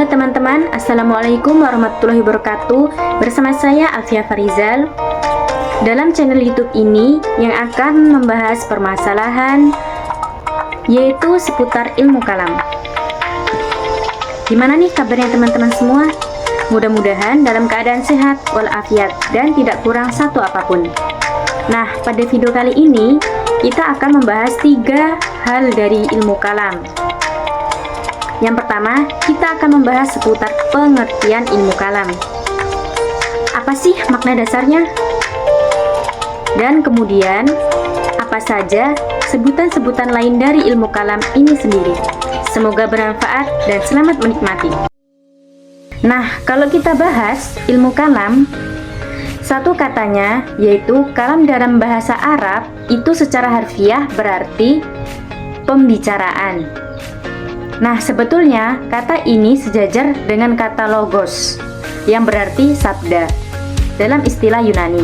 Halo teman-teman, Assalamualaikum warahmatullahi wabarakatuh. Bersama saya Alfia Farizal dalam channel YouTube ini yang akan membahas permasalahan yaitu seputar ilmu kalam. Gimana nih kabarnya teman-teman semua? Mudah-mudahan dalam keadaan sehat walafiat dan tidak kurang satu apapun. Nah, pada video kali ini kita akan membahas 3 hal dari ilmu kalam. Yang pertama, kita akan membahas seputar pengertian ilmu kalam. Apa sih makna dasarnya? Dan kemudian, apa saja sebutan-sebutan lain dari ilmu kalam ini sendiri. Semoga bermanfaat dan selamat menikmati. Nah, kalau kita bahas ilmu kalam, satu katanya yaitu kalam dalam bahasa Arab itu secara harfiah berarti pembicaraan. Nah, sebetulnya kata ini sejajar dengan kata logos yang berarti sabda dalam istilah Yunani.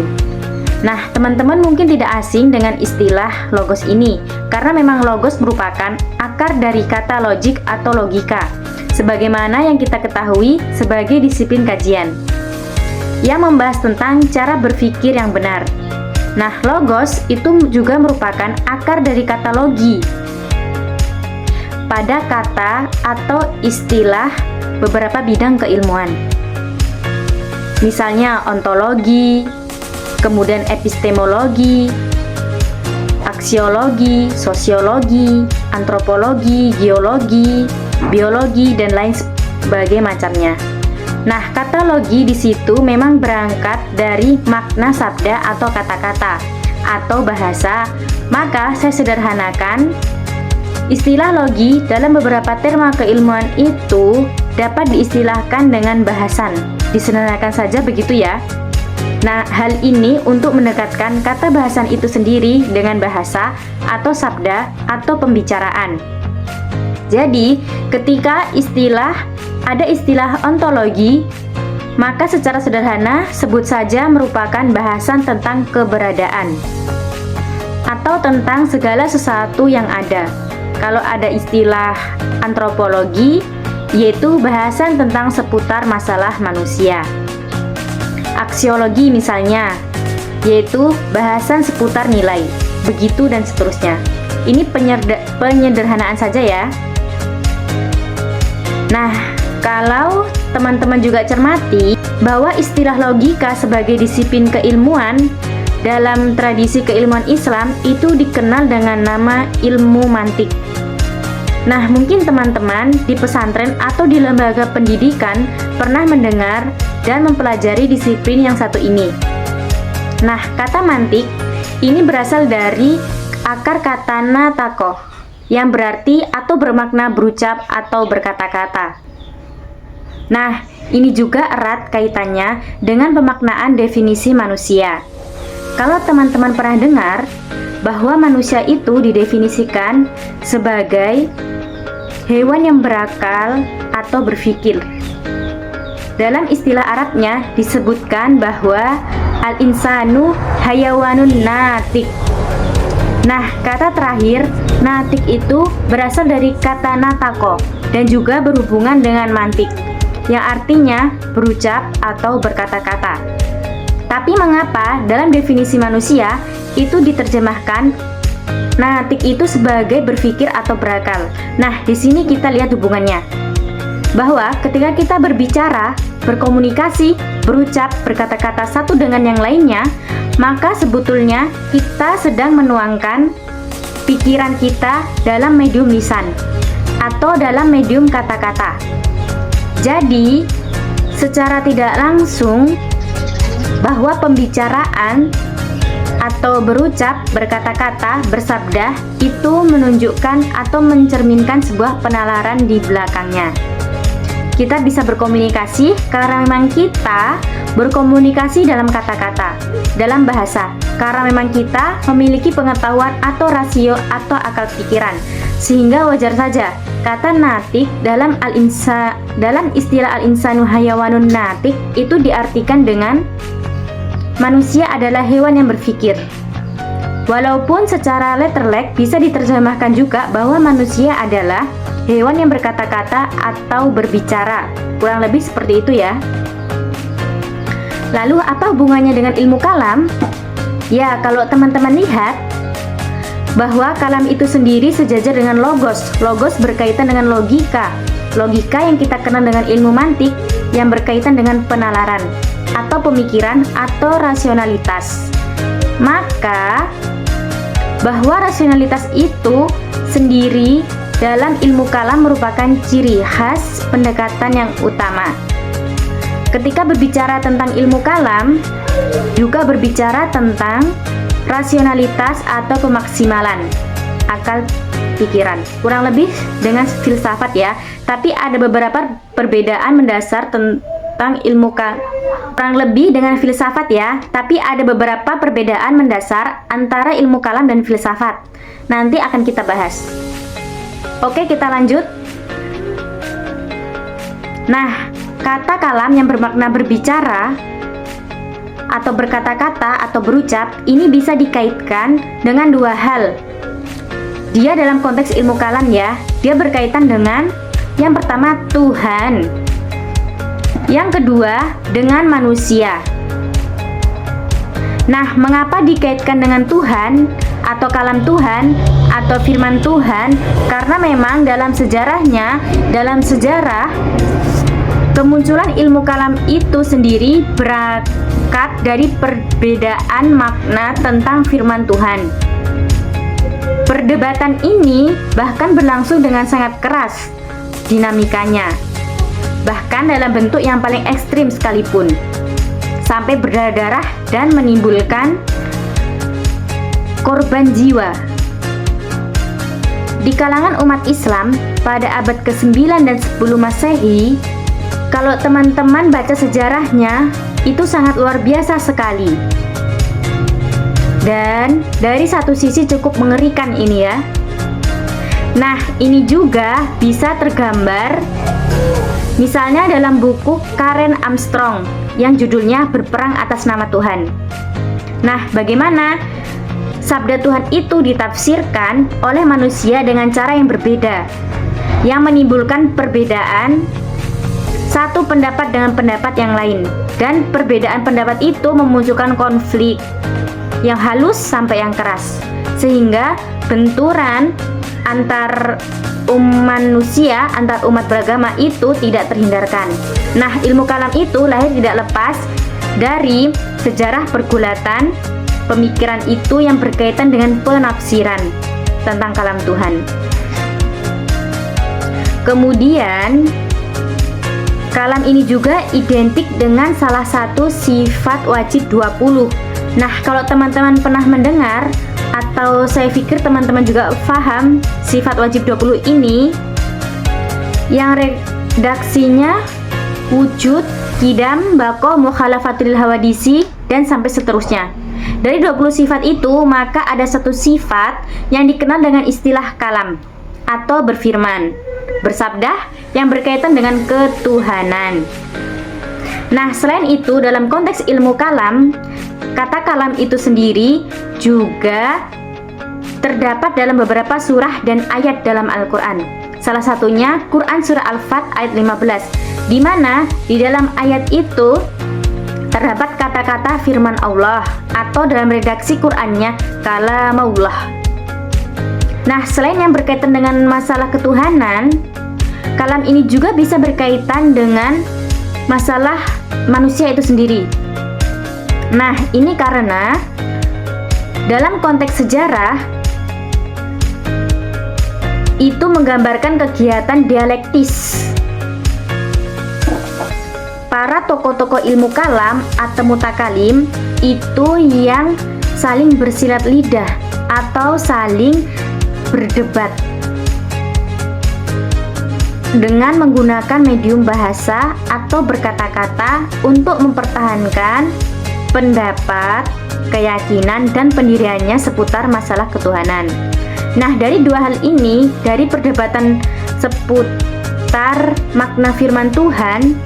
Nah, teman-teman mungkin tidak asing dengan istilah logos ini karena memang logos merupakan akar dari kata logik atau logika sebagaimana yang kita ketahui sebagai disiplin kajian yang membahas tentang cara berpikir yang benar. Nah, logos itu juga merupakan akar dari kata logi pada kata atau istilah beberapa bidang keilmuan. Misalnya ontologi, kemudian epistemologi, aksiologi, sosiologi, antropologi, geologi, biologi, dan lain sebagainya macamnya. Nah, kata logi di situ memang berangkat dari makna sabda atau kata-kata atau bahasa. Maka saya sederhanakan, istilah logi dalam beberapa terma keilmuan itu dapat diistilahkan dengan bahasan. Disederhanakan saja begitu ya. Nah, hal ini untuk mendekatkan kata bahasan itu sendiri dengan bahasa atau sabda atau pembicaraan. Jadi, ketika ada istilah ontologi, maka secara sederhana sebut saja merupakan bahasan tentang keberadaan atau tentang segala sesuatu yang ada. Kalau ada istilah antropologi, yaitu bahasan tentang seputar masalah manusia. Aksiologi misalnya, yaitu bahasan seputar nilai, begitu dan seterusnya. Ini penyederhanaan saja ya. Nah, kalau teman-teman juga cermati bahwa istilah logika sebagai disiplin keilmuan dalam tradisi keilmuan Islam itu dikenal dengan nama ilmu mantik. Nah, mungkin teman-teman di pesantren atau di lembaga pendidikan pernah mendengar dan mempelajari disiplin yang satu ini. Nah, kata mantik ini berasal dari akar kata natakoh yang berarti atau bermakna berucap atau berkata-kata. Nah, ini juga erat kaitannya dengan pemaknaan definisi manusia. Kalau teman-teman pernah dengar bahwa manusia itu didefinisikan sebagai hewan yang berakal atau berpikir. Dalam istilah Arabnya disebutkan bahwa al-insanu hayawanun natik. Nah, kata terakhir natik itu berasal dari kata natako dan juga berhubungan dengan mantik yang artinya berucap atau berkata-kata. Tapi mengapa dalam definisi manusia itu diterjemahkan natik itu sebagai berpikir atau berakal? Nah, di sini kita lihat hubungannya. Bahwa ketika kita berbicara, berkomunikasi, berucap, berkata-kata satu dengan yang lainnya, maka sebetulnya kita sedang menuangkan pikiran kita dalam medium lisan atau dalam medium kata-kata. Jadi, secara tidak langsung bahwa pembicaraan atau berucap, berkata-kata, bersabda itu menunjukkan atau mencerminkan sebuah penalaran di belakangnya. Kita bisa berkomunikasi karena memang kita berkomunikasi dalam kata-kata, dalam bahasa, karena memang kita memiliki pengetahuan atau rasio atau akal pikiran, sehingga wajar saja kata natik dalam istilah al-insanu hayawanun natik itu diartikan dengan manusia adalah hewan yang berpikir. Walaupun secara letterlek bisa diterjemahkan juga bahwa manusia adalah hewan yang berkata-kata atau berbicara. Kurang lebih seperti itu ya. Lalu apa hubungannya dengan ilmu kalam? Ya, kalau teman-teman lihat bahwa kalam itu sendiri sejajar dengan logos. Logos berkaitan dengan logika. Logika yang kita kenal dengan ilmu mantik yang berkaitan dengan penalaran atau pemikiran atau rasionalitas. Maka bahwa rasionalitas itu sendiri dalam ilmu kalam merupakan ciri khas pendekatan yang utama. Ketika berbicara tentang ilmu kalam, juga berbicara tentang rasionalitas atau pemaksimalan akal pikiran. Kurang lebih dengan filsafat ya, tapi ada beberapa perbedaan mendasar tentang ilmu kalam. Kurang lebih dengan filsafat ya, tapi ada beberapa perbedaan mendasar antara ilmu kalam dan filsafat. Nanti akan kita bahas. Oke, kita lanjut. Nah, kata kalam yang bermakna berbicara atau berkata-kata atau berucap ini bisa dikaitkan dengan dua hal. Dia dalam konteks ilmu kalam ya, dia berkaitan dengan yang pertama Tuhan, yang kedua dengan manusia. Nah, mengapa dikaitkan dengan Tuhan atau kalam Tuhan atau firman Tuhan? Karena memang dalam sejarahnya, dalam sejarah kemunculan ilmu kalam itu sendiri berangkat dari perbedaan makna tentang firman Tuhan. Perdebatan ini bahkan berlangsung dengan sangat keras dinamikanya, bahkan dalam bentuk yang paling ekstrim sekalipun, sampai berdarah-darah dan menimbulkan korban jiwa. Di kalangan umat Islam pada abad ke-9 dan 10 Masehi, kalau teman-teman baca sejarahnya, itu sangat luar biasa sekali. Dan dari satu sisi cukup mengerikan ini ya. Nah, ini juga bisa tergambar misalnya dalam buku Karen Armstrong yang judulnya Berperang Atas Nama Tuhan. Nah, bagaimana sabda Tuhan itu ditafsirkan oleh manusia dengan cara yang berbeda, yang menimbulkan perbedaan satu pendapat dengan pendapat yang lain, dan perbedaan pendapat itu memunculkan konflik yang halus sampai yang keras, sehingga benturan antar manusia, antar umat beragama itu tidak terhindarkan. Nah, ilmu kalam itu lahir tidak lepas dari sejarah pergulatan pemikiran itu yang berkaitan dengan penafsiran tentang kalam Tuhan. Kemudian kalam ini juga identik dengan salah satu sifat wajib 20. Nah, kalau teman-teman pernah mendengar atau saya pikir teman-teman juga paham sifat wajib 20 ini, yang redaksinya wujud, kidam, bako, mukhalafatul hawadisi, dan sampai seterusnya. Dari 20 sifat itu, maka ada satu sifat yang dikenal dengan istilah kalam atau berfirman, bersabda yang berkaitan dengan ketuhanan. Nah, selain itu dalam konteks ilmu kalam, kata kalam itu sendiri juga terdapat dalam beberapa surah dan ayat dalam Al-Quran. Salah satunya Quran Surah Al-Fat ayat 15, di mana di dalam ayat itu terdapat kata-kata firman Allah, atau dalam redaksi Qurannya kalamullah. Nah, selain yang berkaitan dengan masalah ketuhanan, kalam ini juga bisa berkaitan dengan masalah manusia itu sendiri. Nah, ini karena dalam konteks sejarah itu menggambarkan kegiatan dialektis para tokoh-tokoh ilmu kalam atau mutakalim itu yang saling bersilat lidah atau saling berdebat dengan menggunakan medium bahasa atau berkata-kata untuk mempertahankan pendapat, keyakinan, dan pendiriannya seputar masalah ketuhanan. Nah, dari dua hal ini, dari perdebatan seputar makna firman Tuhan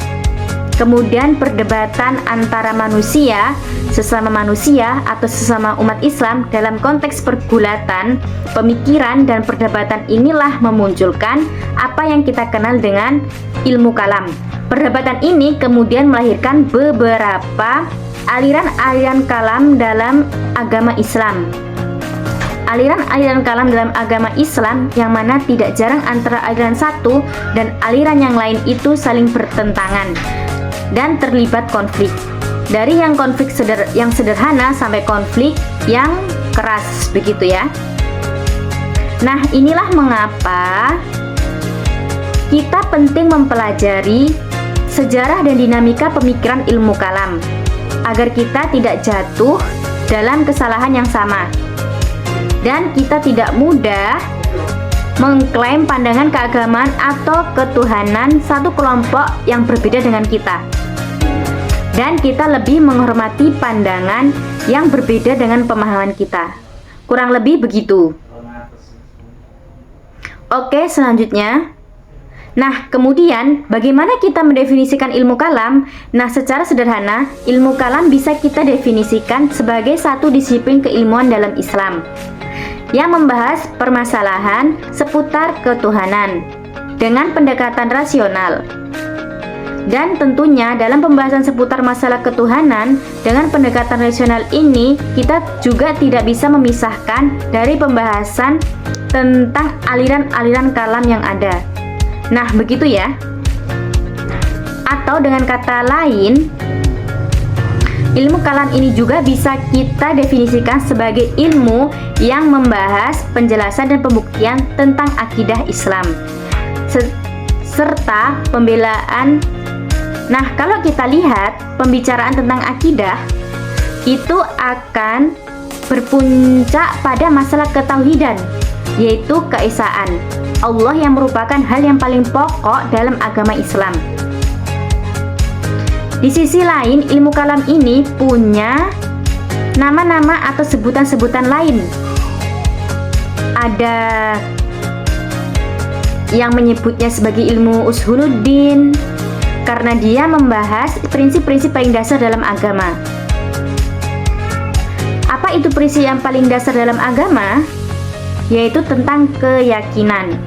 kemudian perdebatan antara manusia, sesama manusia atau sesama umat Islam dalam konteks pergulatan, pemikiran dan perdebatan inilah memunculkan apa yang kita kenal dengan ilmu kalam. Perdebatan ini kemudian melahirkan beberapa aliran-aliran kalam dalam agama Islam. Aliran-aliran kalam dalam agama Islam yang mana tidak jarang antara aliran satu dan aliran yang lain itu saling bertentangan dan terlibat konflik. Dari yang konflik yang sederhana sampai konflik yang keras, begitu ya. Nah, inilah mengapa kita penting mempelajari sejarah dan dinamika pemikiran ilmu kalam agar kita tidak jatuh dalam kesalahan yang sama dan kita tidak mudah mengklaim pandangan keagamaan atau ketuhanan satu kelompok yang berbeda dengan kita, dan kita lebih menghormati pandangan yang berbeda dengan pemahaman kita. Kurang lebih begitu. Oke, selanjutnya. Nah, kemudian bagaimana kita mendefinisikan ilmu kalam? Nah, secara sederhana, ilmu kalam bisa kita definisikan sebagai satu disiplin keilmuan dalam Islam yang membahas permasalahan seputar ketuhanan dengan pendekatan rasional. Dan tentunya dalam pembahasan seputar masalah ketuhanan dengan pendekatan rasional ini, kita juga tidak bisa memisahkan dari pembahasan tentang aliran-aliran kalam yang ada. Nah, begitu ya. Atau dengan kata lain, ilmu kalam ini juga bisa kita definisikan sebagai ilmu yang membahas penjelasan dan pembuktian tentang akidah Islam serta pembelaan. Nah, kalau kita lihat pembicaraan tentang akidah itu akan berpuncak pada masalah ketauhidan, yaitu keesaan Allah yang merupakan hal yang paling pokok dalam agama Islam. Di sisi lain, ilmu kalam ini punya nama-nama atau sebutan-sebutan lain. Ada yang menyebutnya sebagai ilmu ushuluddin karena dia membahas prinsip-prinsip paling dasar dalam agama. Apa itu prinsip yang paling dasar dalam agama? Yaitu tentang keyakinan,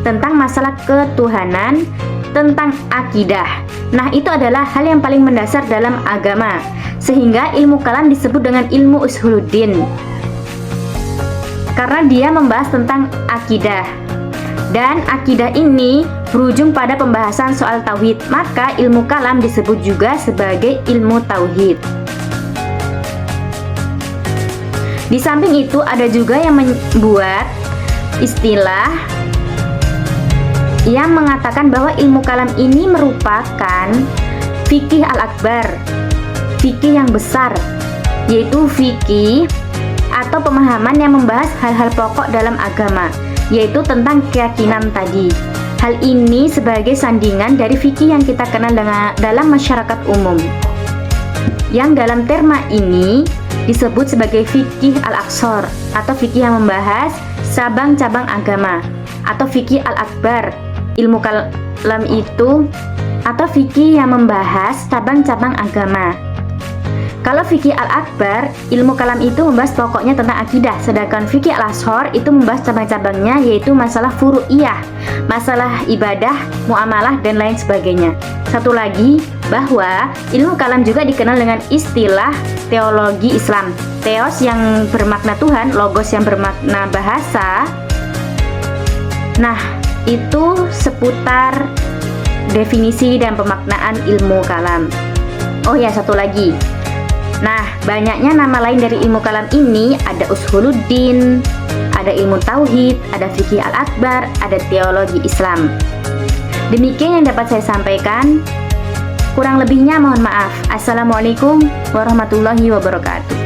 tentang masalah ketuhanan, tentang akidah. Nah, itu adalah hal yang paling mendasar dalam agama, sehingga ilmu kalam disebut dengan ilmu ushuluddin karena dia membahas tentang akidah. Dan akidah ini berujung pada pembahasan soal tauhid, maka ilmu kalam disebut juga sebagai ilmu tauhid. Di samping itu ada juga yang membuat istilah yang mengatakan bahwa ilmu kalam ini merupakan fikih al-akbar, fikih yang besar, yaitu fikih atau pemahaman yang membahas hal-hal pokok dalam agama, yaitu tentang keyakinan tadi. Hal ini sebagai sandingan dari fikih yang kita kenal dalam masyarakat umum, yang dalam terma ini disebut sebagai fikih al-aqsar atau fikih yang membahas cabang-cabang agama, atau fikih al-akbar. Ilmu kalam itu atau fikih yang membahas cabang-cabang agama. Kalau fikih al-akbar, ilmu kalam itu membahas pokoknya tentang akidah, sedangkan fikih al-ashar itu membahas cabang-cabangnya, yaitu masalah furu'iyah, masalah ibadah, muamalah, dan lain sebagainya. Satu lagi, bahwa ilmu kalam juga dikenal dengan istilah teologi Islam. Theos yang bermakna Tuhan, logos yang bermakna bahasa. Nah, itu seputar definisi dan pemaknaan ilmu kalam. Oh ya, satu lagi. Nah, banyaknya nama lain dari ilmu kalam ini, ada ushuluddin, ada ilmu tauhid, ada fikih al-akbar, ada teologi Islam. Demikian yang dapat saya sampaikan. Kurang lebihnya mohon maaf. Assalamualaikum warahmatullahi wabarakatuh.